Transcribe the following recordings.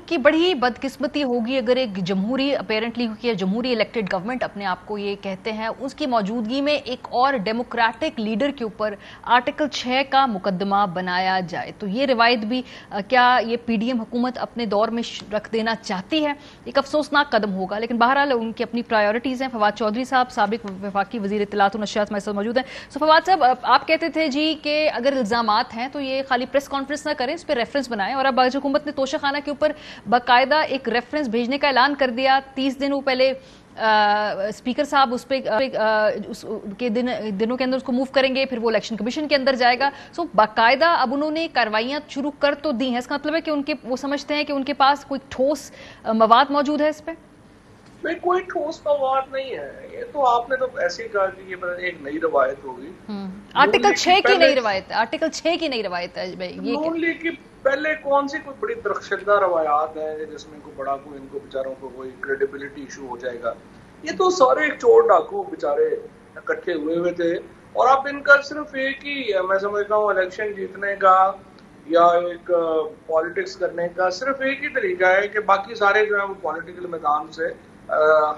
कि बड़ी बदकिस्मती होगी अगर एक जमहूरी अपेरेंटली जमहूरी इलेक्टेड गवर्नमेंट अपने आप को ये कहते हैं, उसकी मौजूदगी में एक और डेमोक्रेटिक लीडर के ऊपर आर्टिकल 6 का मुकदमा बनाया जाए। तो ये रिवायत भी क्या ये पीडीएम हुकूमत अपने दौर में रख देना चाहती है? एक अफसोसनाक कदम होगा, लेकिन बहरहाल उनकी अपनी प्रायोरिटीज हैं। फवाद चौधरी साहब साबिक वफाकी वजीर इत्तलात और नशरियात हमारे साथ मौजूद हैं। सो फवाद साहब, आप कहते थे जी कि अगर इल्जामात हैं तो ये खाली प्रेस कॉन्फ्रेंस ना करें, इस पर रेफरेंस बनाएं, और अब हुकूमत ने तोशाखाना के ऊपर बाकायदा एक रेफरेंस भेजने का ऐलान कर दिया। 30 दिन पहले स्पीकर साहब उस पे के दिनों के अंदर उसको मूव करेंगे, फिर वो इलेक्शन कमीशन के अंदर जाएगा। सो बाकायदा अब उन्होंने कार्रवाइयां शुरू कर तो दी हैं। इसका मतलब है कि वो समझते हैं कि उनके पास कोई ठोस मवाद मौजूद है इस पे? नहीं, कोई ठोस मवाद नहीं है। ये तो आपने तो ऐसे ही कहा कि ये एक नई रवायत होगी। आर्टिकल 6 की नई रवायत है, आर्टिकल 6 की नई रवायत है। नून लीग की पहले कौन सी कोई बड़ी दरख्शदा रवायात है जिसमें इनको बेचारों को कोई क्रेडिबिलिटी इशू हो जाएगा? ये तो सारे एक चोर डाकू बेचारे इकट्ठे हुए थे, और अब इनका सिर्फ एक ही, मैं समझता हूँ, इलेक्शन जीतने का या एक पॉलिटिक्स करने का सिर्फ एक ही तरीका है कि बाकी सारे जो है वो पॉलिटिकल मैदान से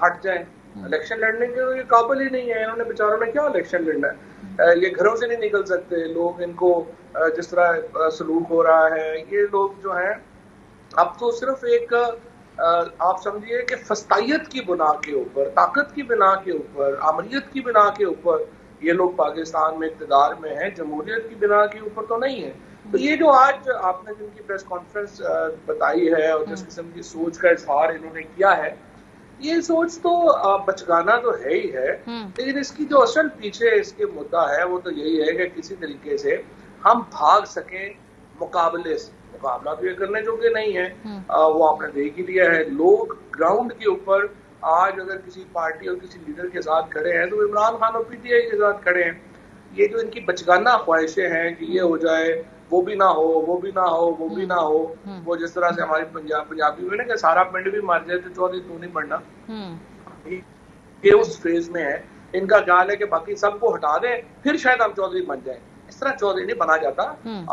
हट जाएं। इलेक्शन लड़ने के ये काबिल ही नहीं है। इन्होंने बेचारों ने क्या इलेक्शन लड़ना है? ये घरों से नहीं निकल सकते लोग। इनको जिस तरह सलूक हो रहा है, ये लोग जो हैं अब तो सिर्फ एक आप समझिए कि फस्तायत की बिना के ऊपर, ताकत की बिना के ऊपर, आमरीत की बिना के ऊपर ये लोग पाकिस्तान में इक़्तिदार में हैं, जमहूरियत की बिना के ऊपर तो नहीं है। तो ये जो आज आपने जिनकी प्रेस कॉन्फ्रेंस बताई है और जिस किस्म की सोच का इजहार इन्होंने किया है, ये सोच तो बचगाना तो है ही है, लेकिन इसकी जो असल पीछे इसके मुद्दा है वो तो यही है कि किसी तरीके से हम भाग सकें मुकाबले से। मुकाबला तो ये करने जोगे नहीं है, वो आपने देख ही लिया है। लोग ग्राउंड के ऊपर आज अगर किसी पार्टी और किसी लीडर के साथ खड़े हैं तो इमरान खान और पीटीआई के साथ खड़े हैं। ये जो इनकी बचगाना ख्वाहिशें हैं कि ये हो जाए, वो भी ना हो, वो भी ना हो, वो भी ना हो, वो जिस तरह से हमारी पंजाबी में ना कि सारा पिंड भी मर जाए तो चौधरी तू नहीं बनना, ये उस फेज में है। इनका ख्याल है कि बाकी सबको हटा दें फिर शायद हम चौधरी बन जाए। इस तरह चौधरी नहीं बना जाता।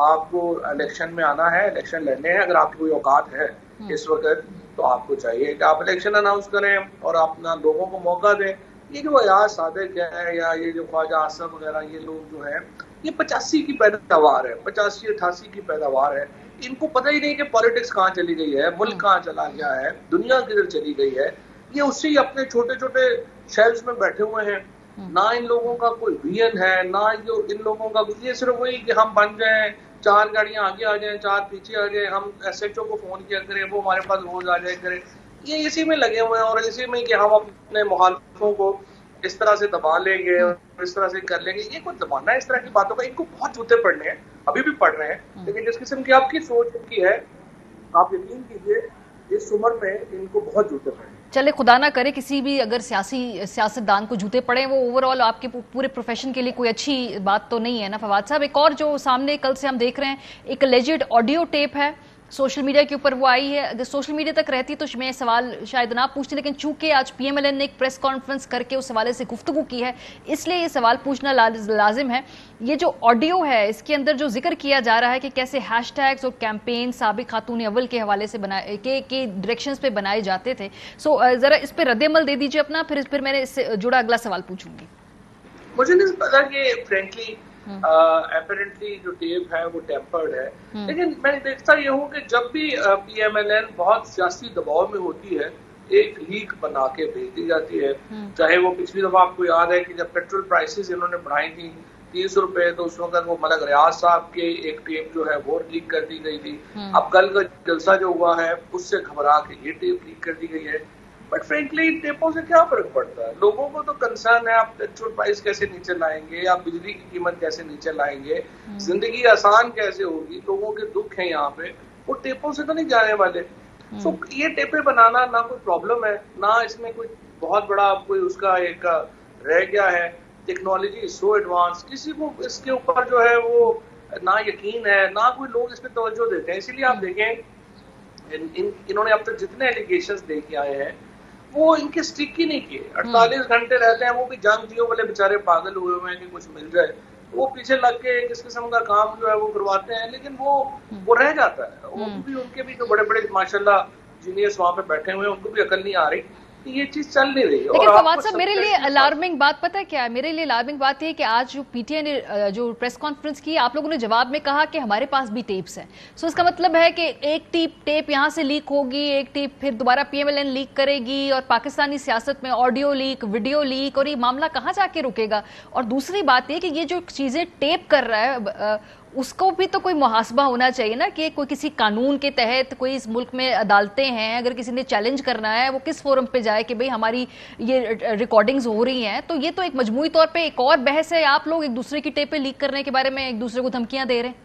आपको इलेक्शन में आना है, इलेक्शन लड़ने हैं। अगर आपकी कोई औकात है इस वक्त तो आपको चाहिए कि आप इलेक्शन अनाउंस करें और अपना लोगों को मौका दें। ये जो अयाज सादिक है या ये जो ख्वाजा आसफ वगैरह, ये लोग जो है ये 85 की पैदावार है, 85-88 की पैदावार है। इनको पता ही नहीं कि पॉलिटिक्स कहाँ चली गई है, मुल्क कहाँ चला गया है, दुनिया किधर चली गई है। ये उससे ही अपने छोटे छोटे शेल्स में बैठे हुए हैं। ना इन लोगों का कोई विजन है, ना जो इन लोगों का, ये सिर्फ वही कि हम बन जाएं, 4 गाड़ियां आगे आ जाएं, 4 पीछे आ जाएं, हम एसएचओ को फोन किया करें, वो हमारे पास रोज आ जाए करे। ये इसी में लगे हुए हैं और इसी में कि हम अपने मुखालिफों को इस तरह से दबा लेंगे और इस तरह से कर लेंगे। ये कोई जमाना है इस तरह की बातों का? इनको बहुत जूते पड़ने हैं, अभी भी पड़ रहे हैं, लेकिन जिस किस्म की आपकी सोच की है, आप यकीन कीजिए इस उम्र में इनको बहुत जूते पड़े। चले खुदा ना करे किसी भी अगर सियासतदान को जूते पड़े, वो ओवरऑल आपके पूरे प्रोफेशन के लिए कोई अच्छी बात तो नहीं है ना फवाद साहब। एक और जो सामने कल से हम देख रहे हैं, एक एलिजिड ऑडियो टेप है, सोशल मीडिया के ऊपर वो आई है। अगर सोशल मीडिया तक रहती तो मैं सवाल शायद ना पूछती, लेकिन चूंकि आज पीएमएलएन ने एक प्रेस कॉन्फ्रेंस करके उस हवाले से गुफ्तगू की है, इसलिए ये सवाल पूछना लाजिम है। ये जो ऑडियो है इसके अंदर जो जिक्र किया जा रहा है कि कैसे हैशटैग्स और कैंपेन साबिक खातून अव्वल के हवाले से बनाए के डायरेक्शंस पे बनाए जाते थे। सो जरा इस पर रद्द-ए-अमल दे दीजिए अपना, फिर मैंने इससे जुड़ा अगला सवाल पूछूंगी। मुझे नहीं पता कि फ्रेंकली अपरेंटली जो टेप है वो टेम्पर्ड है, लेकिन मैं देखता ये हूँ कि जब भी पीएमएलएन बहुत सियासी दबाव में होती है, एक लीक बना के भेज दी जाती है। चाहे वो पिछली दफा आपको याद है कि जब पेट्रोल प्राइसेस इन्होंने बढ़ाई थी 30 रुपए, तो उस वक्त वो मलक रियाज साहब के एक टेप जो है वो लीक कर दी गई थी। अब कल का जलसा जो हुआ है उससे घबरा के ये टेप लीक कर दी गई है। बट फ्रेंकली टेपों से क्या फर्क पड़ता है? लोगों को तो कंसर्न है आप पेट्रोल प्राइस कैसे नीचे लाएंगे, आप बिजली की कीमत कैसे नीचे लाएंगे, जिंदगी आसान कैसे होगी, लोगों के दुख है यहाँ पे, वो टेपों से तो नहीं जाने वाले। तो ये टेपे बनाना ना कोई प्रॉब्लम है, ना इसमें कोई बहुत बड़ा कोई उसका एक रह गया है। टेक्नोलॉजी सो एडवांस, किसी को इसके ऊपर जो है वो ना यकीन है, ना कोई लोग इस पर तवज्जो देते हैं। इसीलिए आप देखें इन्होंने अब तक जितने एलिगेशंस दे के आए हैं वो इनके स्टिक ही नहीं किए। 48 घंटे रहते हैं, वो भी जंगजियों वाले बेचारे पागल हुए हुए हैं कि कुछ मिल जाए, वो पीछे लग के किस किस्म का काम जो है वो करवाते हैं, लेकिन वो रह जाता है। वो भी उनके भी तो बड़े बड़े माशाल्लाह इंजीनियर्स वहां पे बैठे हुए हैं, उनको भी अकल नहीं आ रही कि ये चीज चल नहीं रही है। लेकिन फवाद साहब, मेरे लिए अलार्मिंग बात पता है क्या है? मेरे लिए अलार्मिंग बात ये है कि आज जो पीटीआई ने जो प्रेस कॉन्फ्रेंस की, आप लोगों ने जवाब में कहा कि हमारे पास भी टेप्स हैं। सो इसका मतलब है कि एक टेप यहां से लीक होगी, एक टेप फिर दोबारा पीएमएलएन लीक करेगी, और पाकिस्तानी सियासत में ऑडियो लीक, वीडियो लीक, और ये मामला कहां जाके रुकेगा? और दूसरी बात ये कि ये जो चीजें टेप कर रहा है उसको भी तो कोई मुहासबा होना चाहिए ना, कि कोई किसी कानून के तहत, कोई इस मुल्क में अदालतें हैं, अगर किसी ने चैलेंज करना है वो किस फोरम पे जाए कि भाई हमारी ये रिकॉर्डिंग्स हो रही हैं। तो ये तो एक मजमूई तौर पे एक और बहस है, आप लोग एक दूसरे की टेपें लीक करने के बारे में एक दूसरे को धमकियां दे रहे हैं।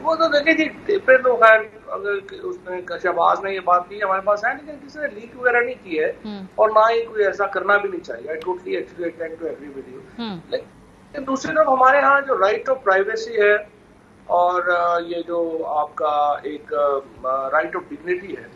वो तो देखिए जी, टेपें तो खैर अगर उसने शहबाज ने ये बात की हमारे पास है, लेकिन किसी ने लीक वगैरह नहीं की है और ना ही कोई ऐसा करना भी नहीं चाहिए। I totally actually tend to agree with you. दूसरी तरफ हमारे यहाँ जो राइट ऑफ प्राइवेसी है और ये जो आपका एक राइट ऑफ डिग्निटी है,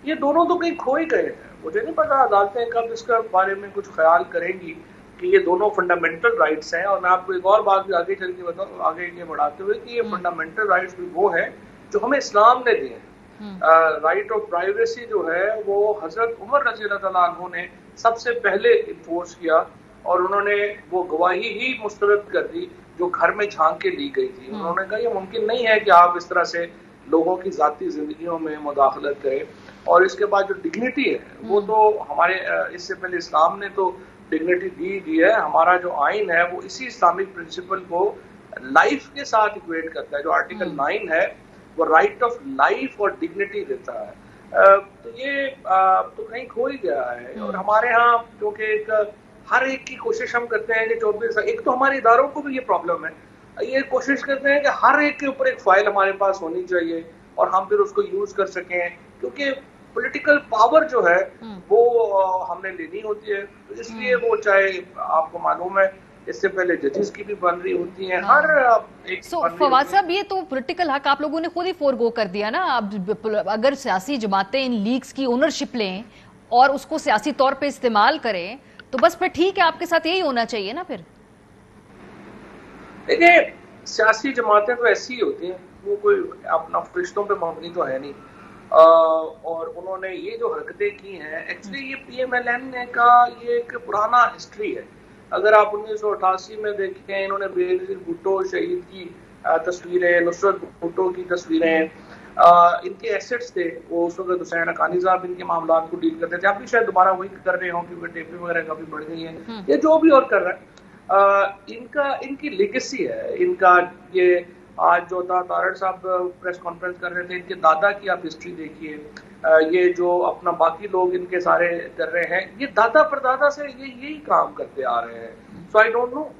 ये दोनों तो कहीं खो ही गए हैं। मुझे नहीं पता अदालतें कब इसके बारे में कुछ ख्याल करेंगी कि ये दोनों फंडामेंटल राइट्स हैं। और मैं आपको एक और बात भी आगे चल के बताऊँ, आगे ये बढ़ाते हुए, कि ये फंडामेंटल राइट्स भी वो है जो हमें इस्लाम ने दिए हैं। राइट ऑफ प्राइवेसी जो है वो हजरत उमर रज़ी अल्लाह तआला अन्हु ने सबसे पहले इन्फोर्स किया, और उन्होंने वो गवाही ही मुस्तरद कर दी जो घर में झांक के ली गई थी। उन्होंने कहा ये मुमकिन नहीं है कि आप इस तरह से लोगों की जाती जिंदगियों में मुदाखलत करें। और इसके बाद जो डिग्निटी है वो तो हमारे इससे पहले इस्लाम ने तो डिग्निटी दी है। हमारा जो आइन है वो इसी इस्लामिक प्रिंसिपल को लाइफ के साथ इक्वेट करता है। जो आर्टिकल 9 है वो राइट ऑफ लाइफ और डिग्निटी देता है। तो ये तो कहीं खो ही गया है। और हमारे यहाँ क्योंकि एक हर एक की कोशिश हम करते हैं कि 24, एक तो हमारे इदारों को भी ये प्रॉब्लम है, ये कोशिश करते हैं कि हर एक के ऊपर एक फाइल हमारे पास होनी चाहिए और हम फिर उसको यूज कर सकें, क्योंकि पॉलिटिकल पावर जो है वो हमने लेनी होती है। तो इसलिए वो, चाहे आपको मालूम है इससे पहले जजेस की भी बन रही होती है, हर एक। फवाद साहब, ये तो पॉलिटिकल हक आप लोगों ने खुद ही फोरगो कर दिया ना। अब अगर सियासी जमातें इन लीक्स की ओनरशिप लें और उसको सियासी तौर पे इस्तेमाल करें तो बस फिर ठीक है, आपके साथ यही होना चाहिए ना। फिर देखिए, सियासी जमातें तो ऐसी ही होती हैं, वो कोई अपना फरिश्तों पे मबनी तो है नहीं। और उन्होंने ये जो हरकतें की हैं, एक्चुअली ये पीएमएलएन का ये एक पुराना हिस्ट्री है। अगर आप 1988 में देखें, इन्होंने बेनज़ीर भुट्टो शहीद की तस्वीरें, नुसरत भुट्टो की तस्वीरें, इनके एसेट्स थे वो उस वक्त हुसैन हक्कानी साहब इनके मामला को डील करते थे। आप भी शायद दोबारा वही कर रहे हो क्योंकि टेपें वगैरह काफी बढ़ गई हैं, ये जो भी और कर रहा है। इनकी लेगेसी है इनका। ये आज जो था तारड़ साहब प्रेस कॉन्फ्रेंस कर रहे थे, इनके दादा की आप हिस्ट्री देखिए। ये जो अपना बाकी लोग इनके सारे कर रहे हैं, ये दादा परदादा से ये यही काम करते आ रहे हैं। सो आई डोंट नो